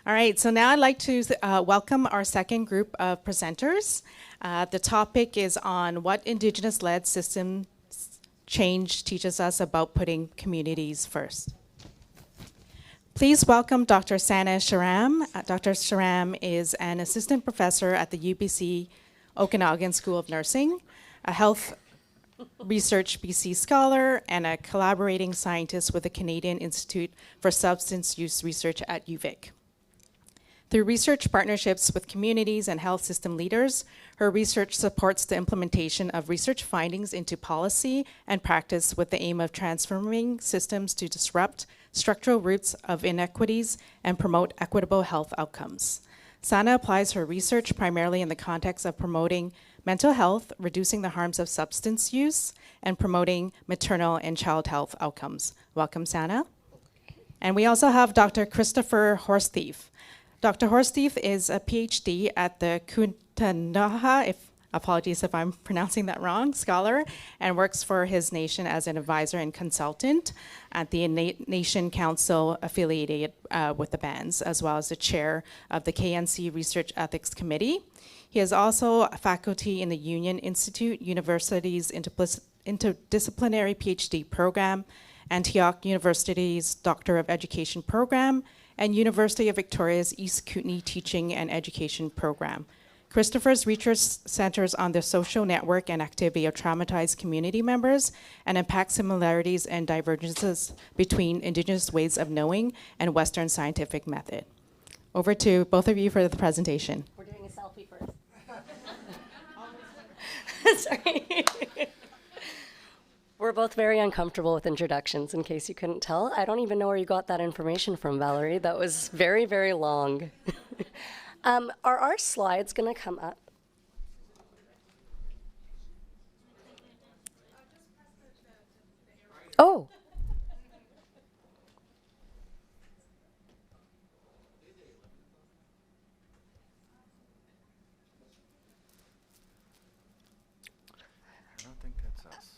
All right, so now I'd like to welcome our second group of presenters. The topic is on what Indigenous-led systems change teaches us about putting communities first. Please welcome Dr. Sana Shahram. Dr. Shahram is an assistant professor at the UBC Okanagan School of Nursing, a health research BC scholar, and a collaborating scientist with the Canadian Institute for Substance Use Research at UVic. Through research partnerships with communities and health system leaders, her research supports the implementation of research findings into policy and practice with the aim of transforming systems to disrupt structural roots of inequities and promote equitable health outcomes. Sana applies her research primarily in the context of promoting mental health, reducing the harms of substance use, and promoting maternal and child health outcomes. Welcome, Sana. And we also have Dr. Christopher Horsethief. Dr. Horsethief is a PhD at the Ktunaxa, apologies if I'm pronouncing that wrong, scholar, and works for his nation as an advisor and consultant at the Nation Council affiliated with the bands, as well as the chair of the KNC Research Ethics Committee. He is also a faculty in the Union Institute University's interdisciplinary PhD program, Antioch University's Doctor of Education program, and University of Victoria's East Kootenay Teaching and Education program. Christopher's research centers on the social network and activity of traumatized community members and impacts similarities and divergences between Indigenous ways of knowing and Western scientific method. Over to both of you for the presentation. We're doing a selfie first. Sorry. We're both very uncomfortable with introductions, in case you couldn't tell. I don't even know where you got that information from, Valerie. That was very, very long. Are our slides going to come up? Oh.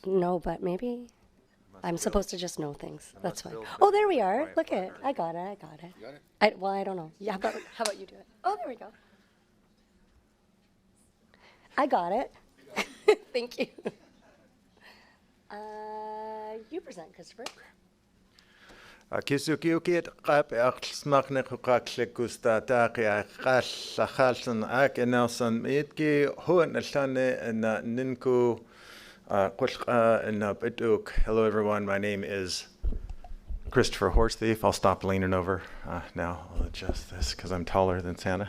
No, but maybe I'm supposed to just know things. That's fine. Oh, there we are. Look at it. I got it. You got it? Well, I don't know. Yeah, how about you do it? Oh, there we go. I got it. Thank you. You present, Christopher. Kisukiukit qap aqsmaqne quqaqlikusta taqi aqallakhalsan ak enelsan mitki huan alane na ninku. Hello everyone, my name is Christopher Horsethief. I'll stop leaning over now. I'll adjust this because I'm taller than Santa.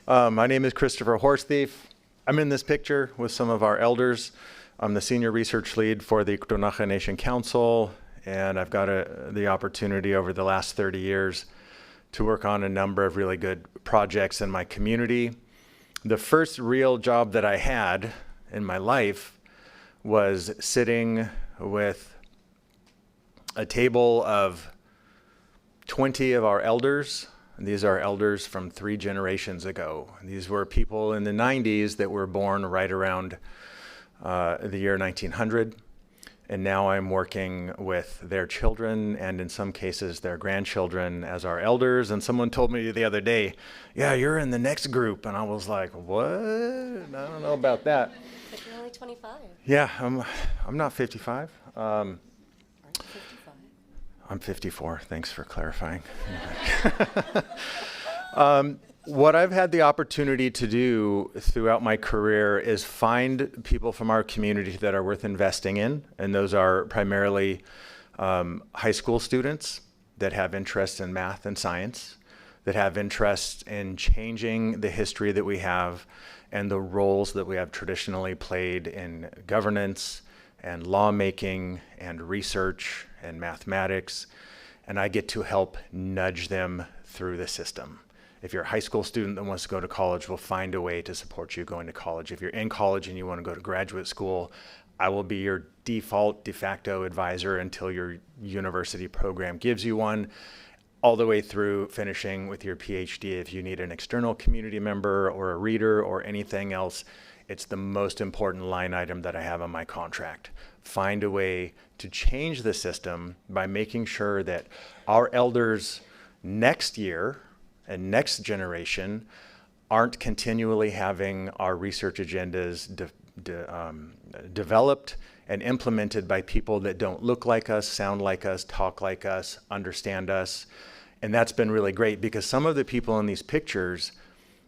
My name is Christopher Horsethief. I'm in this picture with some of our elders. I'm the senior research lead for the Ktunaxa Nation Council, and I've got the opportunity over the last 30 years to work on a number of really good projects in my community. The first real job that I had in my life was sitting with a table of 20 of our elders. And these are elders from 3 generations ago. These were people in the 90s that were born right around the year 1900. And now I'm working with their children and in some cases their grandchildren as our elders. And someone told me the other day, yeah, you're in the next group. And I was like, what? I don't know about that. But you're only 25. Yeah, I'm not 55. Aren't you 55? I'm 54. Thanks for clarifying. What I've had the opportunity to do throughout my career is find people from our community that are worth investing in, and those are primarily high school students that have interest in math and science, that have interest in changing the history that we have and the roles that we have traditionally played in governance and lawmaking and research and mathematics. And I get to help nudge them through the system. If you're a high school student that wants to go to college, we'll find a way to support you going to college. If you're in college and you want to go to graduate school, I will be your default de facto advisor until your university program gives you one, all the way through finishing with your PhD. If you need an external community member or a reader or anything else, it's the most important line item that I have on my contract. Find a way to change the system by making sure that our elders next year and next generation aren't continually having our research agendas developed and implemented by people that don't look like us, sound like us, talk like us, understand us. And that's been really great because some of the people in these pictures,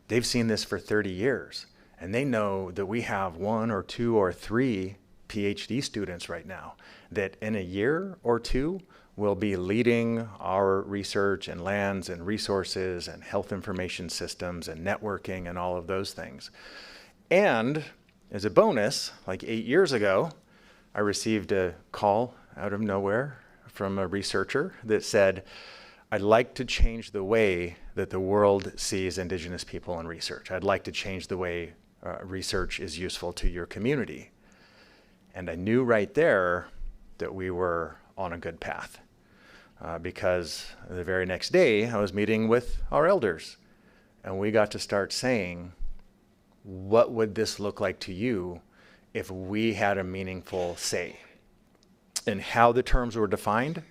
they've seen this for 30 years. And they know that we have 1 or 2 or 3 PhD students right now that in a year or 2 will be leading our research and lands and resources and health information systems and networking and all of those things. And as a bonus, like 8 years ago, I received a call out of nowhere from a researcher that said, I'd like to change the way that the world sees Indigenous people in research. I'd like to change the way research is useful to your community. And I knew right there that we were on a good path because the very next day I was meeting with our elders and we got to start saying, what would this look like to you if we had a meaningful say in how the terms were defined,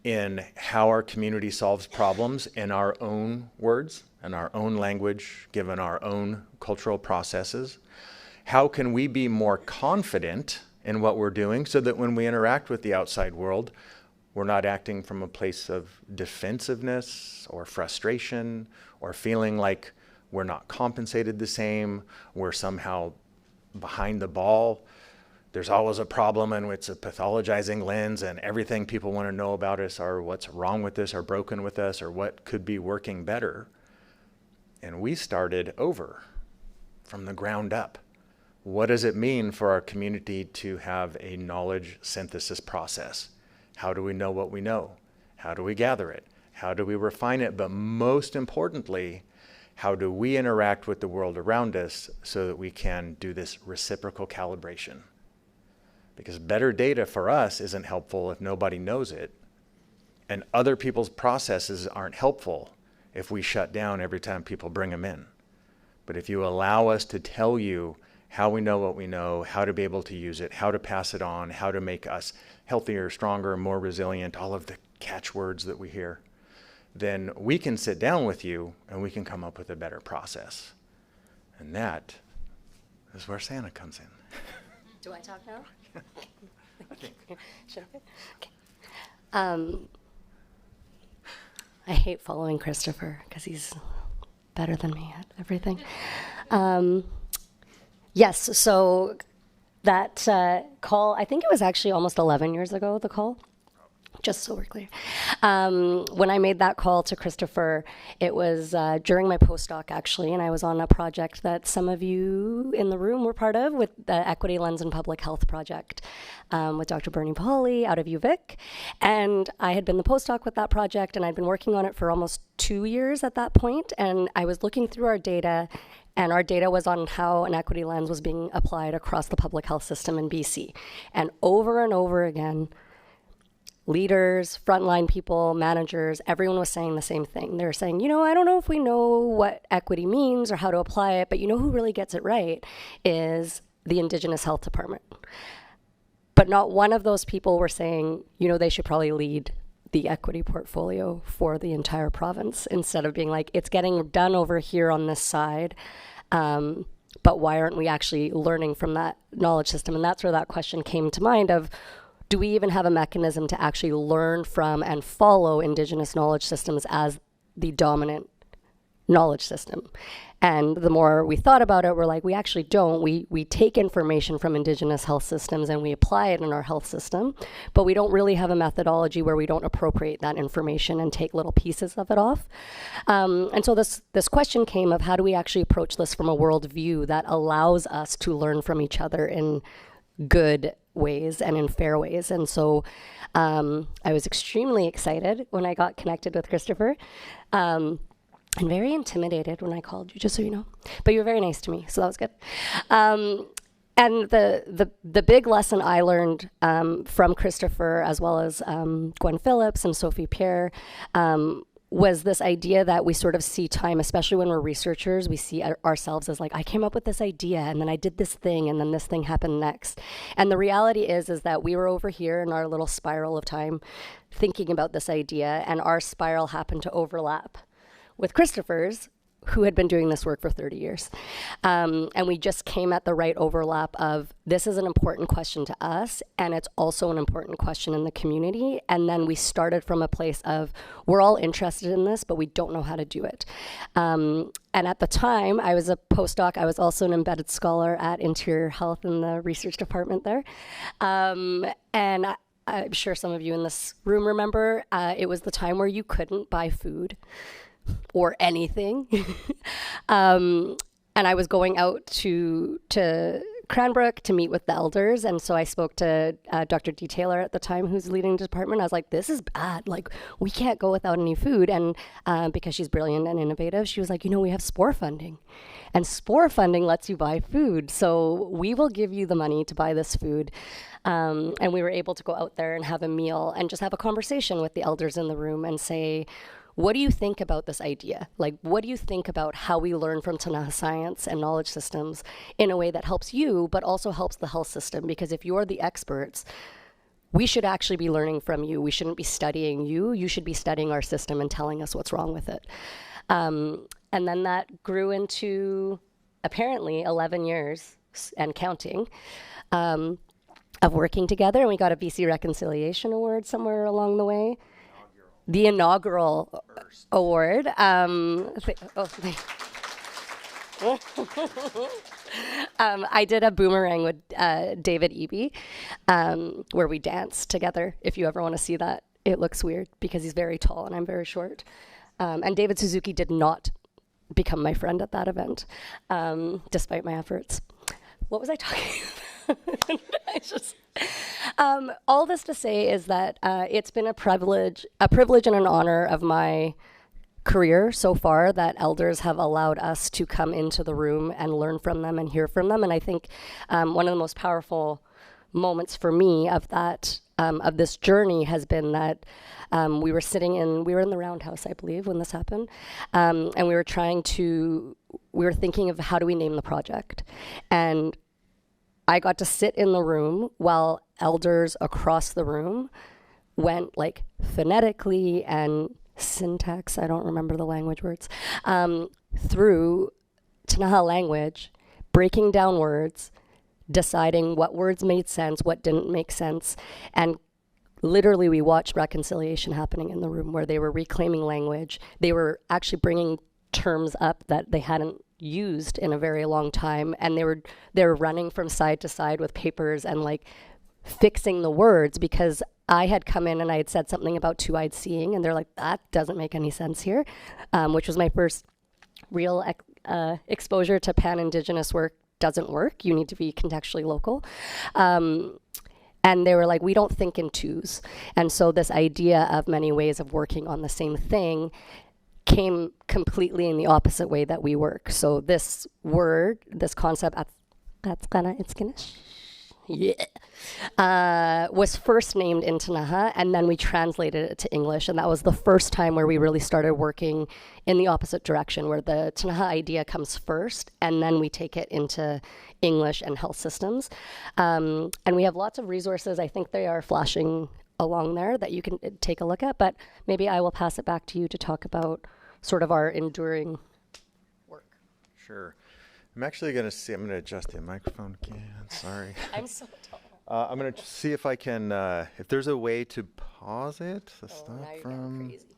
in how our community solves problems in our own words and our own language, given our own cultural processes? How can we be more confident in what we're doing so that when we interact with the outside world, we're not acting from a place of defensiveness or frustration or feeling like we're not compensated the same, we're somehow behind the ball. There's always a problem and it's a pathologizing lens and everything people want to know about us are what's wrong with us or broken with us or what could be working better. And we started over from the ground up. What does it mean for our community to have a knowledge synthesis process? How do we know what we know? How do we gather it? How do we refine it? But most importantly, how do we interact with the world around us so that we can do this reciprocal calibration? Because better data for us isn't helpful if nobody knows it, and other people's processes aren't helpful if we shut down every time people bring them in. But if you allow us to tell you how we know what we know, how to be able to use it, how to pass it on, how to make us healthier, stronger, more resilient, all of the catchwords that we hear, then we can sit down with you and we can come up with a better process. And that is where Santa comes in. Do I talk now? Should I? Okay. I hate following Christopher because he's better than me at everything. Yes, so that call, I think it was actually almost 11 years ago, the call. Just so we're clear. When I made that call to Christopher, it was during my postdoc, actually, and I was on a project that some of you in the room were part of with the Equity Lens and Public Health Project with Dr. Bernie Pauly out of UVic. And I had been the postdoc with that project, and I'd been working on it for almost 2 years at that point, and I was looking through our data, and our data was on how an equity lens was being applied across the public health system in BC. And over again, leaders, frontline people, managers, everyone was saying the same thing. They were saying, I don't know if we know what equity means or how to apply it, but who really gets it right is the Indigenous Health Department. But not one of those people were saying, they should probably lead the equity portfolio for the entire province instead of being like, it's getting done over here on this side. But why aren't we actually learning from that knowledge system? And that's where that question came to mind of, do we even have a mechanism to actually learn from and follow Indigenous knowledge systems as the dominant knowledge system? And the more we thought about it, we're like, we actually don't. We take information from Indigenous health systems and we apply it in our health system, but we don't really have a methodology where we don't appropriate that information and take little pieces of it off. And so this question came of how do we actually approach this from a worldview that allows us to learn from each other in good ways and in fair ways. And so I was extremely excited when I got connected with Christopher. And very intimidated when I called you, just so you know. But you were very nice to me, so that was good. And the big lesson I learned from Christopher, as well as Gwen Phillips and Sophie Pierre, was this idea that we sort of see time, especially when we're researchers, we see ourselves as like, I came up with this idea, and then I did this thing, and then this thing happened next. And the reality is that we were over here in our little spiral of time thinking about this idea, and our spiral happened to overlap with Christopher's, who had been doing this work for 30 years. And we just came at the right overlap of, this is an important question to us, and it's also an important question in the community. And then we started from a place of, we're all interested in this, but we don't know how to do it. And at the time, I was a postdoc. I was also an embedded scholar at Interior Health in the research department there. And I'm sure some of you in this room remember, it was the time where you couldn't buy food or anything. And I was going out to Cranbrook to meet with the elders. And so I spoke to Dr. D. Taylor at the time, who's leading the department. I was like, this is bad. Like, we can't go without any food. And because she's brilliant and innovative, she was like, we have SPOR funding. And SPOR funding lets you buy food. So we will give you the money to buy this food. And we were able to go out there and have a meal and just have a conversation with the elders in the room and say, what do you think about this idea? Like, what do you think about how we learn from Ktunaxa science and knowledge systems in a way that helps you, but also helps the health system? Because if you're the experts, we should actually be learning from you. We shouldn't be studying you. You should be studying our system and telling us what's wrong with it. And then that grew into apparently 11 years and counting of working together. And we got a BC Reconciliation Award somewhere along the way. The inaugural award. I did a boomerang with David Eby, where we danced together. If you ever want to see that, it looks weird because he's very tall and I'm very short. And David Suzuki did not become my friend at that event, despite my efforts. What was I talking about? All this to say is that it's been a privilege and an honor of my career so far that elders have allowed us to come into the room and learn from them and hear from them. And I think one of the most powerful moments for me of that of this journey has been that we were in the Roundhouse, I believe, when this happened, and we were thinking of how do we name the project. And I got to sit in the room while elders across the room went like phonetically and syntax, I don't remember the language words, through Ktunaxa language, breaking down words, deciding what words made sense, what didn't make sense. And literally we watched reconciliation happening in the room where they were reclaiming language. They were actually bringing terms up that they hadn't used in a very long time, and they were running from side to side with papers and like fixing the words because I had come in and I had said something about two-eyed seeing, and they're like, that doesn't make any sense here, which was my first real exposure to pan-Indigenous work. Doesn't work. You need to be contextually local. And they were like, we don't think in twos. And so this idea of many ways of working on the same thing came completely in the opposite way that we work. So this word, this concept, was first named in Ktunaxa, and then we translated it to English. And that was the first time where we really started working in the opposite direction, where the Ktunaxa idea comes first, and then we take it into English and health systems. And we have lots of resources. I think they are flashing along there that you can take a look at, but maybe I will pass it back to you to talk about sort of our enduring work. Sure. I'm actually going to I'm going to adjust the microphone again. Sorry. I'm so tall. I'm going to see if I can, if there's a way to pause it. Now you're getting crazy.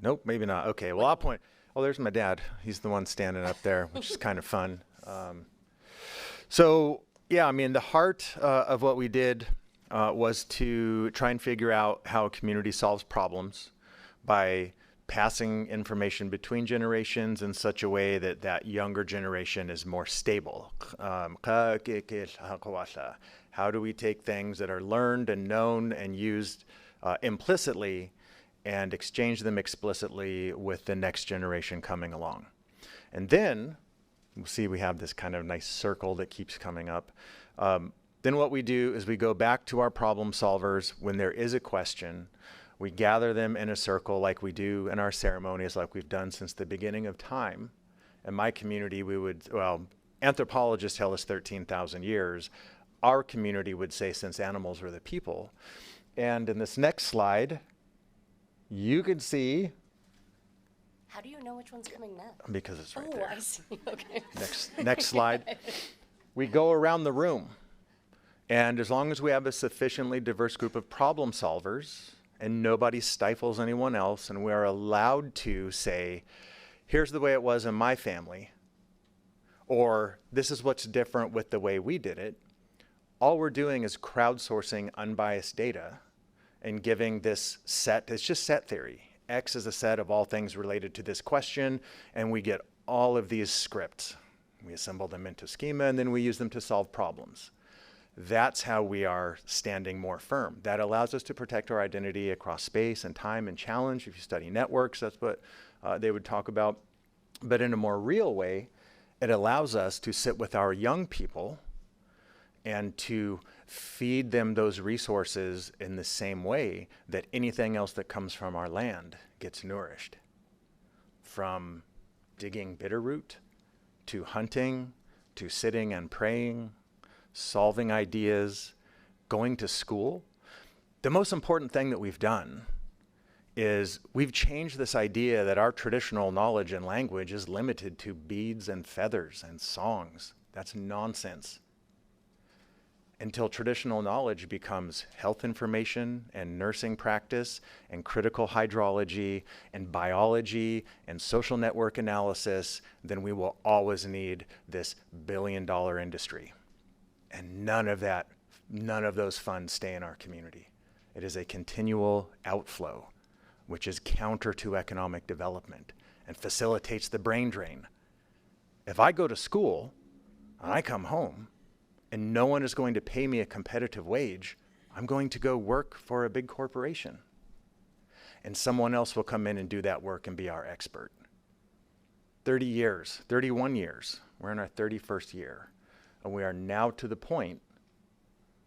Nope, maybe not. Okay, well, I'll point. Oh, there's my dad. He's the one standing up there, which is kind of fun. So, yeah, I mean, the heart of what we did was to try and figure out how a community solves problems by passing information between generations in such a way that that younger generation is more stable. How do we take things that are learned and known and used implicitly and exchange them explicitly with the next generation coming along? And then, we'll see we have this kind of nice circle that keeps coming up. Then what we do is we go back to our problem solvers when there is a question. We gather them in a circle like we do in our ceremonies, like we've done since the beginning of time. In my community, anthropologists tell us 13,000 years. Our community would say since animals were the people. And in this next slide, you can see How do you know which one's coming next? Because it's right Oh, there. I see. Okay. Next slide. We go around the room. And as long as we have a sufficiently diverse group of problem solvers and nobody stifles anyone else, and we are allowed to say, here's the way it was in my family, or this is what's different with the way we did it, all we're doing is crowdsourcing unbiased data and giving this set, it's just set theory. X is a set of all things related to this question, and we get all of these scripts. We assemble them into schema, and then we use them to solve problems. That's how we are standing more firm. That allows us to protect our identity across space and time and challenge. If you study networks, that's what they would talk about. But in a more real way, it allows us to sit with our young people and to feed them those resources in the same way that anything else that comes from our land gets nourished. From digging bitterroot, to hunting, to sitting and praying, solving ideas, going to school. The most important thing that we've done is we've changed this idea that our traditional knowledge and language is limited to beads and feathers and songs. That's nonsense. Until traditional knowledge becomes health information and nursing practice and critical hydrology and biology and social network analysis, then we will always need this billion-dollar industry. And none of those funds stay in our community. It is a continual outflow, which is counter to economic development and facilitates the brain drain. If I go to school and I come home and no one is going to pay me a competitive wage, I'm going to go work for a big corporation. And someone else will come in and do that work and be our expert. 30 years, 31 years, we're in our 31st year. And we are now to the point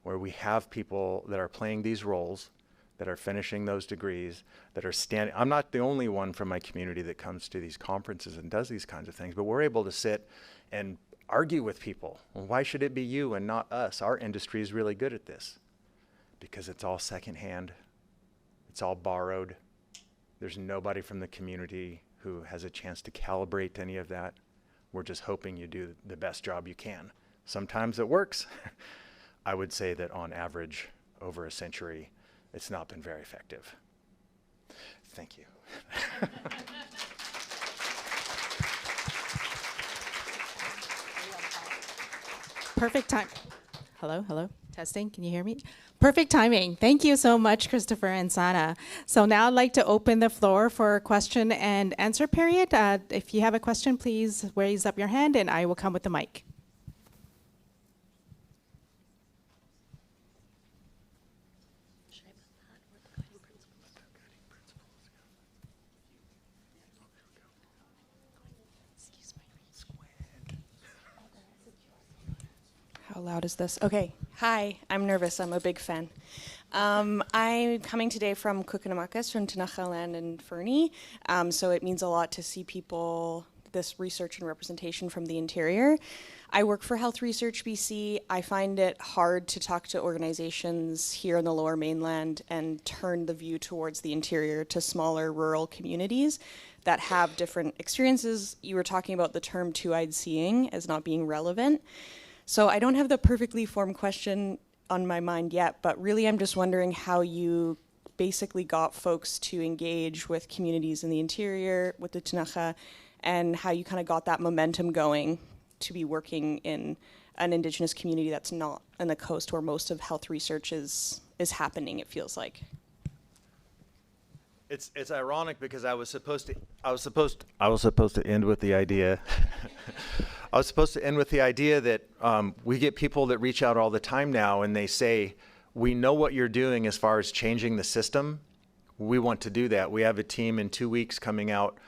where we have people that are playing these roles, that are finishing those degrees, that are standing. I'm not the only one from my community that comes to these conferences and does these kinds of things, but we're able to sit and argue with people. Well, why should it be you and not us? Our industry is really good at this. Because it's all secondhand. It's all borrowed. There's nobody from the community who has a chance to calibrate any of that. We're just hoping you do the best job you can. Sometimes it works. I would say that on average, over a century, it's not been very effective. Thank you. Perfect time. Hello, testing, can you hear me? Perfect timing. Thank you so much, Christopher and Sana. So now I'd like to open the floor for question and answer period. If you have a question, please raise up your hand and I will come with the mic. How loud is this? Okay. Hi, I'm nervous. I'm a big fan. I'm coming today from Ktunaxa, from Ktunaxa land in Fernie. So it means a lot to see people, this research and representation from the interior. I work for Health Research BC. I find it hard to talk to organizations here in the Lower Mainland and turn the view towards the interior to smaller rural communities that have different experiences. You were talking about the term two-eyed seeing as not being relevant. So I don't have the perfectly formed question on my mind yet, but really I'm just wondering how you basically got folks to engage with communities in the interior, with the Ktunaxa, and how you kind of got that momentum going to be working in an Indigenous community that's not on the coast where most of health research is happening, it feels like. It's ironic because I was supposed to end with the idea I was supposed to end with the idea that we get people that reach out all the time now and they say, we know what you're doing as far as changing the system. We want to do that. We have a team in 2 weeks coming out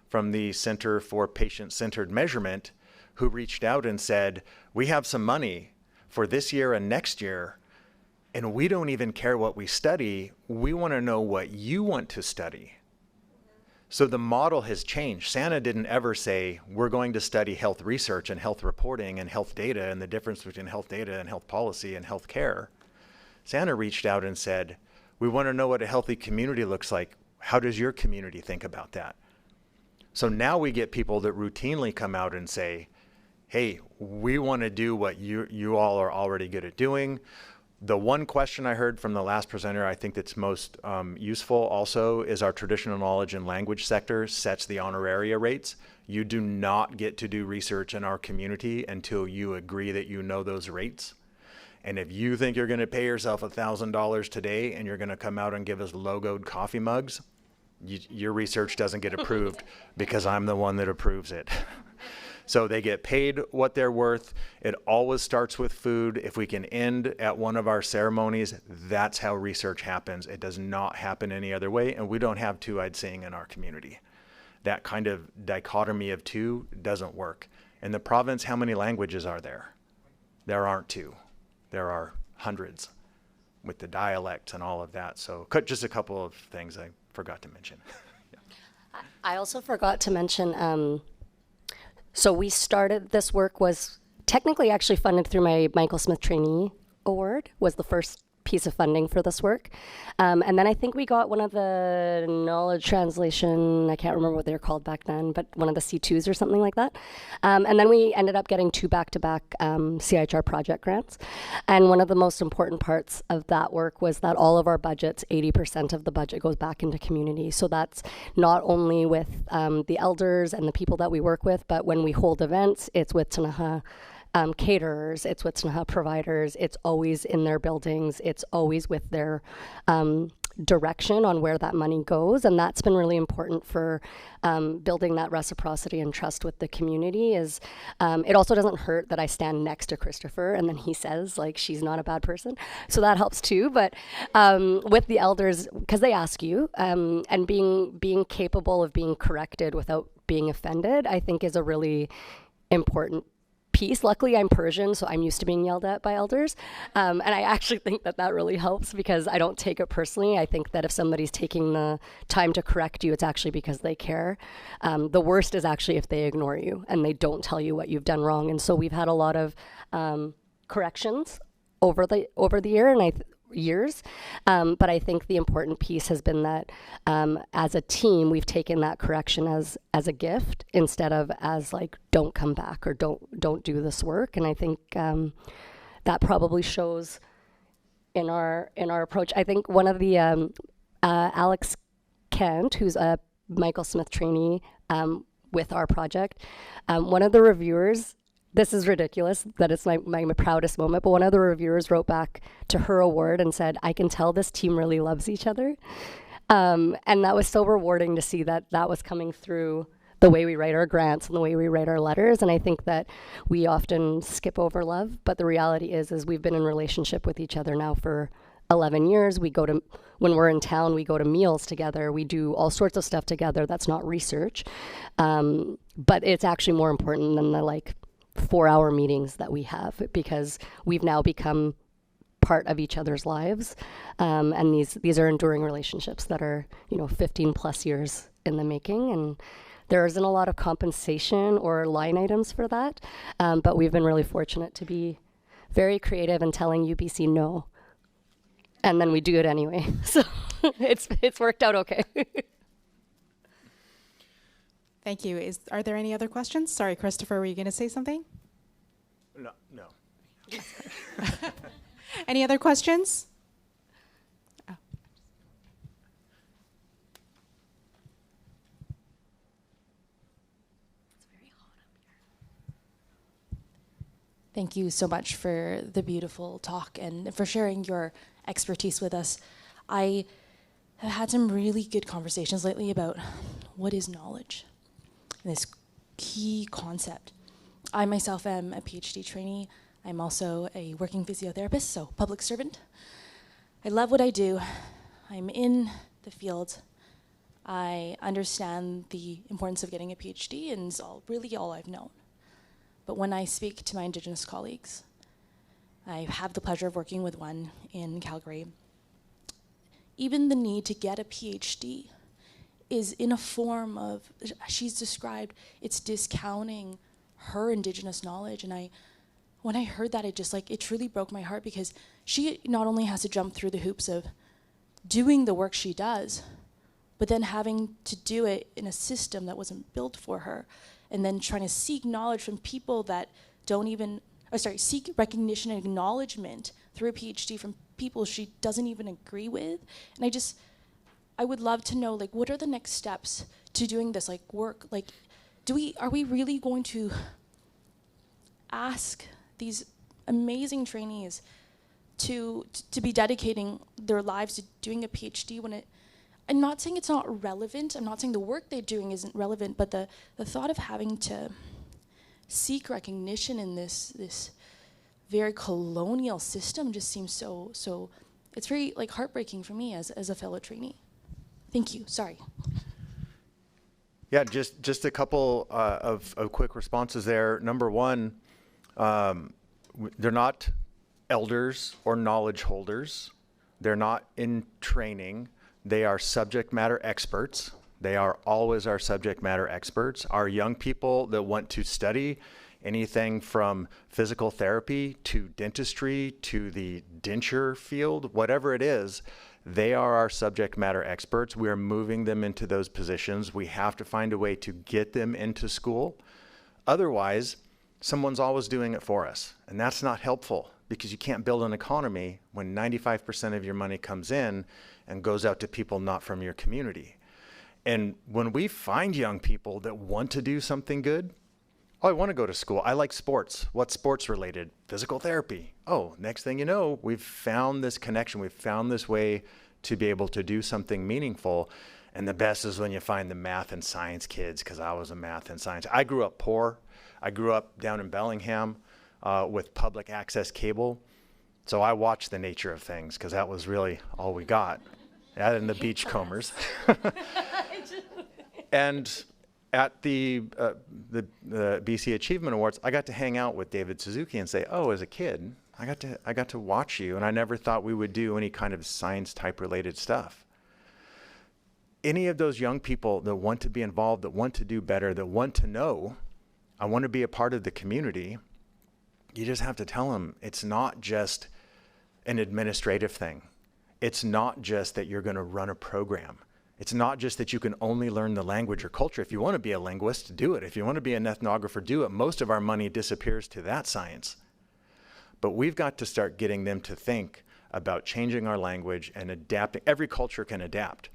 from the Center for Patient-Centered Measurement who reached out and said, we have some money for this year and next year, and we don't even care what we study. We want to know what you want to study. So the model has changed. Sana didn't ever say, we're going to study health research and health reporting and health data and the difference between health data and health policy and health care. Sana reached out and said, we want to know what a healthy community looks like. How does your community think about that? So now we get people that routinely come out and say, hey, we want to do what you all are already good at doing. The one question I heard from the last presenter, I think that's most useful also, is our traditional knowledge and language sector sets the honoraria rates. You do not get to do research in our community until you agree that you know those rates. And if you think you're going to pay yourself $1,000 today and you're going to come out and give us logoed coffee mugs, your research doesn't get approved because I'm the one that approves it. So they get paid what they're worth. It always starts with food. If we can end at one of our ceremonies, that's how research happens. It does not happen any other way, and we don't have two-eyed seeing in our community. That kind of dichotomy of two doesn't work. In the province, how many languages are there? There aren't two. There are hundreds with the dialects and all of that. So just a couple of things I forgot to mention. Yeah. I also forgot to mention, so we started, this work was technically actually funded through my Michael Smith Trainee Award, was the first piece of funding for this work. And then I think we got one of the knowledge translation, I can't remember what they were called back then, but one of the C2s or something like that. And then we ended up getting 2 back-to-back CIHR project grants. And one of the most important parts of that work was that all of our budgets, 80% of the budget goes back into community. So that's not only with the elders and the people that we work with, but when we hold events, it's with Ktunaxa caterers, it's with Ktunaxa providers, it's always in their buildings, it's always with their direction on where that money goes. And that's been really important for building that reciprocity and trust with the community. Is it also doesn't hurt that I stand next to Christopher and then he says, like, she's not a bad person. So that helps too. But with the elders, because they ask you, and being capable of being corrected without being offended, I think is a really important piece. Luckily, I'm Persian, so I'm used to being yelled at by elders. And I actually think that that really helps because I don't take it personally. I think that if somebody's taking the time to correct you, it's actually because they care. The worst is actually if they ignore you and they don't tell you what you've done wrong. And so we've had a lot of corrections over the year, and years. But I think the important piece has been that as a team, we've taken that correction as a gift instead of as like, don't come back or don't do this work. And I think that probably shows in our approach. I think one of the Alex Kent, who's a Michael Smith trainee with our project, one of the reviewers, this is ridiculous that it's my proudest moment, but one of the reviewers wrote back to her award and said, I can tell this team really loves each other. And that was so rewarding to see that was coming through the way we write our grants and the way we write our letters. And I think that we often skip over love, but the reality is we've been in relationship with each other now for 11 years. When we're in town, we go to meals together. We do all sorts of stuff together. That's not research. But it's actually more important than the 4-hour meetings that we have, because we've now become part of each other's lives. And these are enduring relationships that are, 15 plus years in the making. And there isn't a lot of compensation or line items for that. But we've been really fortunate to be very creative in telling UBC no. And then we do it anyway. So it's worked out okay. Thank you. Are there any other questions? Sorry, Christopher, were you going to say something? No. Any other questions? Oh. Thank you so much for the beautiful talk and for sharing your expertise with us. I have had some really good conversations lately about what is knowledge, and this key concept. I myself am a PhD trainee. I'm also a working physiotherapist, so public servant. I love what I do. I'm in the field. I understand the importance of getting a PhD, and it's really all I've known. But when I speak to my Indigenous colleagues, I have the pleasure of working with one in Calgary. Even the need to get a PhD is in a form of, she's described, it's discounting her Indigenous knowledge. And when I heard that, it truly broke my heart, because she not only has to jump through the hoops of doing the work she does, but then having to do it in a system that wasn't built for her, and then trying to seek knowledge from people that don't even, seek recognition and acknowledgement through a PhD from people she doesn't even agree with. And I would love to know, like, what are the next steps to doing this, like, work? Like, are we really going to ask these amazing trainees to be dedicating their lives to doing a PhD when I'm not saying it's not relevant, I'm not saying the work they're doing isn't relevant, but the thought of having to seek recognition in this very colonial system just seems so it's very, like, heartbreaking for me as a fellow trainee. Thank you, sorry. Yeah, just a couple of quick responses there. Number one, they're not elders or knowledge holders. They're not in training. They are subject matter experts. They are always our subject matter experts. Our young people that want to study anything from physical therapy to dentistry to the denture field, whatever it is, they are our subject matter experts. We are moving them into those positions. We have to find a way to get them into school. Otherwise, someone's always doing it for us. And that's not helpful, because you can't build an economy when 95% of your money comes in and goes out to people not from your community. And when we find young people that want to do something good, oh, I want to go to school. I like sports. What's sports related? Physical therapy. Oh, next thing you know, we've found this connection. We've found this way to be able to do something meaningful. And the best is when you find the math and science kids, because I was a math and science. I grew up poor. I grew up down in Bellingham with public access cable. So I watched the nature of things, because that was really all we got. That and the beachcombers. And at the BC Achievement Awards, I got to hang out with David Suzuki and say, oh, as a kid, I got to watch you, and I never thought we would do any kind of science type related stuff. Any of those young people that want to be involved, that want to do better, that want to know, I want to be a part of the community, you just have to tell them it's not just an administrative thing. It's not just that you're going to run a program. It's not just that you can only learn the language or culture. If you want to be a linguist, do it. If you want to be an ethnographer, do it. Most of our money disappears to that science. But we've got to start getting them to think about changing our language and adapting. Every culture can adapt.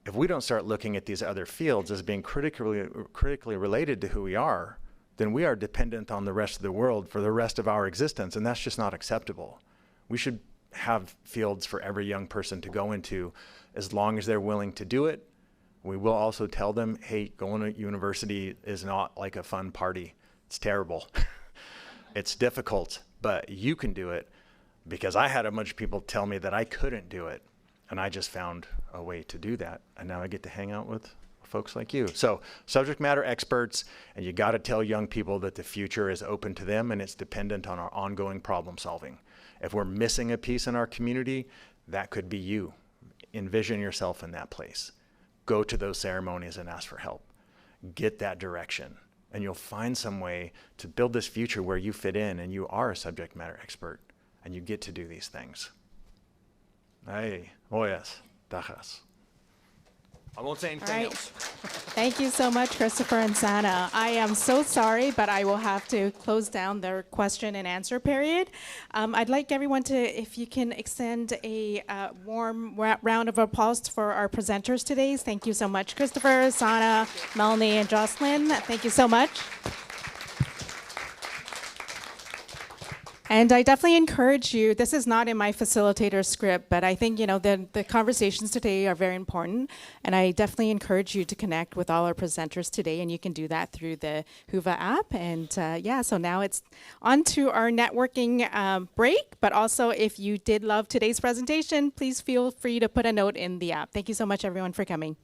If we don't start looking at these other fields as being critically related to who we are, then we are dependent on the rest of the world for the rest of our existence, and that's just not acceptable. We should have fields for every young person to go into, as long as they're willing to do it. We will also tell them, hey, going to university is not like a fun party. It's terrible. It's difficult, but you can do it, because I had a bunch of people tell me that I couldn't do it, and I just found a way to do that, and now I get to hang out with folks like you. So subject matter experts, and you got to tell young people that the future is open to them, and it's dependent on our ongoing problem solving. If we're missing a piece in our community, that could be you. Envision yourself in that place. Go to those ceremonies and ask for help. Get that direction, and you'll find some way to build this future where you fit in and you are a subject matter expert and you get to do these things. Ay, oh yes, tajas. I won't say anything else. Thank you so much, Christopher and Sana. I am so sorry, but I will have to close down the question and answer period. I'd like everyone to, if you can extend a warm round of applause for our presenters today. Thank you so much, Christopher, Sana, Melanie, and Jocelyn. Thank you so much. And I definitely encourage you, this is not in my facilitator script, but I think, the conversations today are very important. And I definitely encourage you to connect with all our presenters today. And you can do that through the Whova app. And so now it's on to our networking break. But also, if you did love today's presentation, please feel free to put a note in the app. Thank you so much, everyone, for coming.